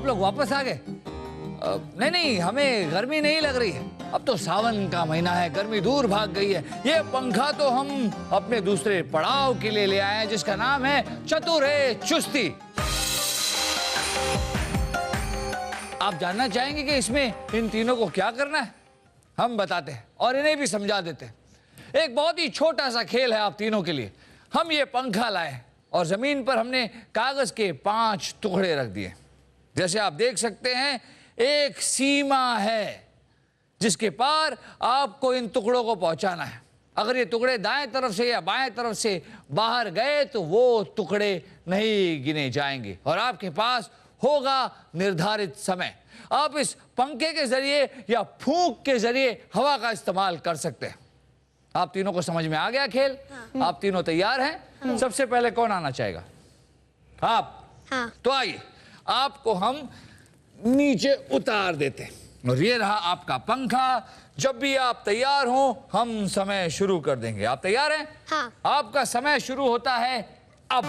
आप लोग वापस आ गए? नहीं नहीं, हमें गर्मी नहीं लग रही है। अब तो सावन का महीना है, गर्मी दूर भाग गई है। ये पंखा तो हम अपने दूसरे पड़ाव के लिए ले आए हैं, जिसका नाम है चतुर चुस्ती। आप जानना चाहेंगे कि इसमें इन तीनों को क्या करना है? हम बताते हैं और इन्हें भी समझा देते हैं। एक बहुत ही छोटा सा खेल है आप तीनों के लिए। हम ये पंखा लाए और जमीन पर हमने कागज के 5 टुकड़े रख दिए। जैसे आप देख सकते हैं, एक सीमा है जिसके पार आपको इन टुकड़ों को पहुंचाना है। अगर ये टुकड़े दाएं तरफ से या बाएं तरफ से बाहर गए तो वो टुकड़े नहीं गिने जाएंगे और आपके पास होगा निर्धारित समय। आप इस पंखे के जरिए या फूंक के जरिए हवा का इस्तेमाल कर सकते हैं। आप तीनों को समझ में आ गया खेल? हाँ। आप तीनों तैयार हैं? हाँ। सबसे पहले कौन आना चाहेगा? आप? हाँ। तो आइए, आपको हम नीचे उतार देते हैं और ये रहा आपका पंखा। जब भी आप तैयार हो हम समय शुरू कर देंगे। आप तैयार हैं? हाँ। आपका समय शुरू होता है अब।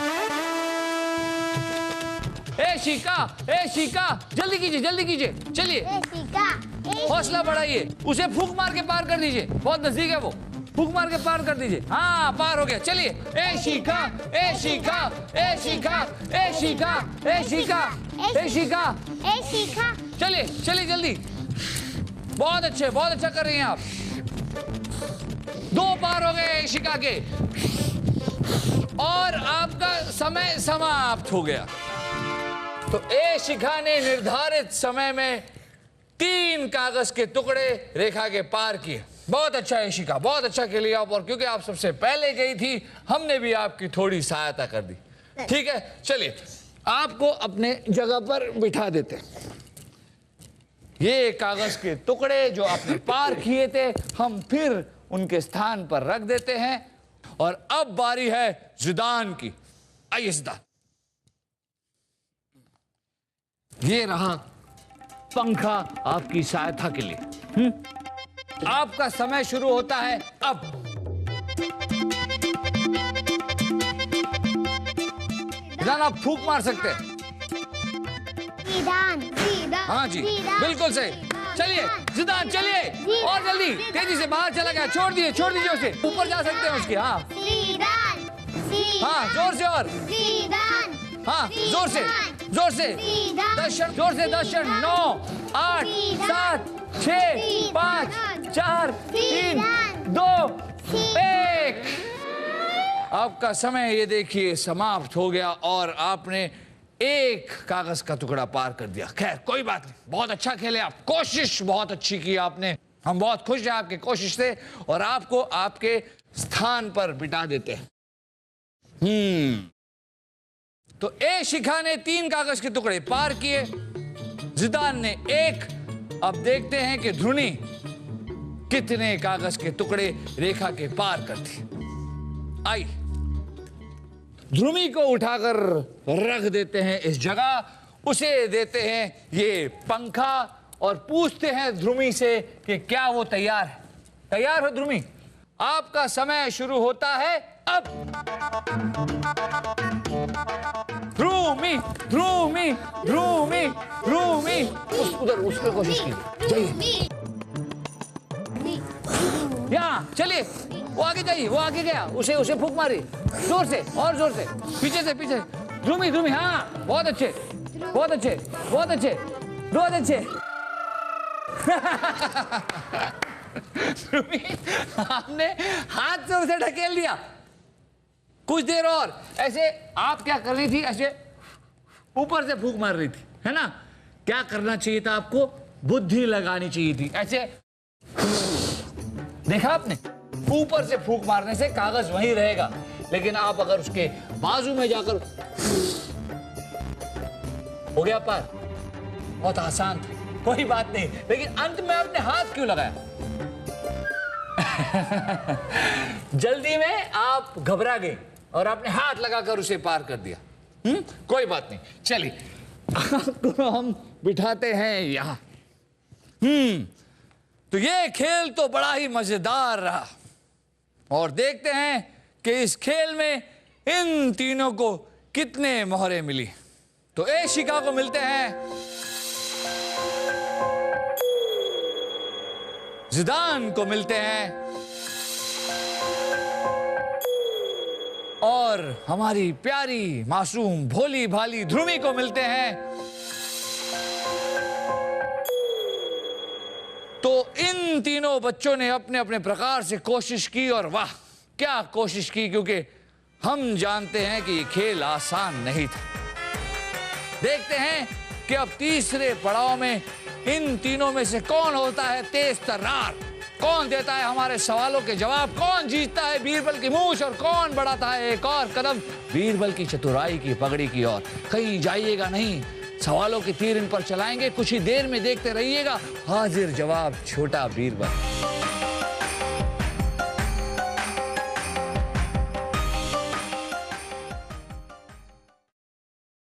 ए शिका, जल्दी कीजिए, चलिए। हौसला बढ़ाइए, उसे फूंक मार के पार कर दीजिए। बहुत नजदीक है वो, फूंक मार के पार कर दीजिए। हाँ, पार हो गया। चलिए। ए शिका, चलिए जल्दी। बहुत अच्छा कर रही हैं आप। 2 पार हो गए शिका के और आपका समय समाप्त हो गया। तो ए शिखा ने निर्धारित समय में 3 कागज के टुकड़े रेखा के पार किए। बहुत अच्छा है शिखा, बहुत अच्छा खेली आप। और क्योंकि आप सबसे पहले गई थी, हमने भी आपकी थोड़ी सहायता कर दी। ठीक है, चलिए आपको अपने जगह पर बिठा देते हैं। ये कागज के टुकड़े जो आपने पार किए थे, हम फिर उनके स्थान पर रख देते हैं। और अब बारी है जिदान की। आइए जिदान, ये रहा पंखा आपकी सहायता के लिए। आपका समय शुरू होता है अब। जिदान, आप फूंक मार सकते हैं। हाँ जी, बिल्कुल सही। चलिए जिदान, चलिए और जल्दी, तेजी से बाहर चला गया। छोड़ दीजिए उसे, ऊपर जा सकते हैं उसके। हाँ जोर से, और हाँ जोर से 10 क्षण, जोर से 10 क्षण। 9 8 7 6 5 4 3 2 1। आपका समय ये देखिए समाप्त हो गया और आपने एक कागज का टुकड़ा पार कर दिया। खैर कोई बात नहीं, बहुत अच्छा खेले आप, कोशिश बहुत अच्छी की आपने। हम बहुत खुश हैं आपकी कोशिश से और आपको आपके स्थान पर बिठा देते हैं। तो ए शिखा ने 3 कागज के टुकड़े पार किए, जिदान ने 1। अब देखते हैं कि ध्रुनी कितने कागज के टुकड़े रेखा के पार करती। आई, ध्रुमी को उठाकर रख देते हैं इस जगह, उसे देते हैं ये पंखा और पूछते हैं ध्रुमी से कि क्या वो तैयार है। तैयार हो ध्रुमी? आपका समय शुरू होता है अब। ध्रुमी उधर उसकी कोशिश कीजिए। यहाँ चलिए, वो आगे जाइए, वो आगे गया, उसे फूंक मारी जोर से, और जोर से, पीछे से। ध्रुमी, हाँ बहुत अच्छे। ध्रुमी, आपने हाथ से उसे ढकेल दिया। कुछ देर और ऐसे आप क्या कर रही थी? ऐसे ऊपर से फूंक मार रही थी, है ना? क्या करना चाहिए था आपको? बुद्धि लगानी चाहिए थी। ऐसे देखा आपने, ऊपर से फूंक मारने से कागज वहीं रहेगा, लेकिन आप अगर उसके बाजू में जाकर, हो गया पार। बहुत आसान था, कोई बात नहीं, लेकिन अंत में आपने हाथ क्यों लगाया? जल्दी में आप घबरा गए और आपने हाथ लगाकर उसे पार कर दिया। कोई बात नहीं, चलिए आपको हम बिठाते हैं यहां। तो ये खेल तो बड़ा ही मजेदार रहा और देखते हैं कि इस खेल में इन तीनों को कितने मोहरे मिली। तो ए शिका को मिलते हैं जिदान को मिलते हैं और हमारी प्यारी मासूम भोली भाली ध्रुवी को मिलते हैं। तो इन तीनों बच्चों ने अपने अपने प्रकार से कोशिश की और वाह क्या कोशिश की, क्योंकि हम जानते हैं कि ये खेल आसान नहीं था। देखते हैं कि अब तीसरे पड़ाव में इन तीनों में से कौन होता है तेज तर्रार, कौन देता है हमारे सवालों के जवाब, कौन जीतता है बीरबल की मूंछ और कौन बढ़ाता है एक और कदम बीरबल की चतुराई की पगड़ी की ओर। कहीं जाइएगा नहीं, सवालों के तीर इन पर चलाएंगे, कुछ ही देर में देखते रहिएगा हाजिर जवाब छोटा बीरबल।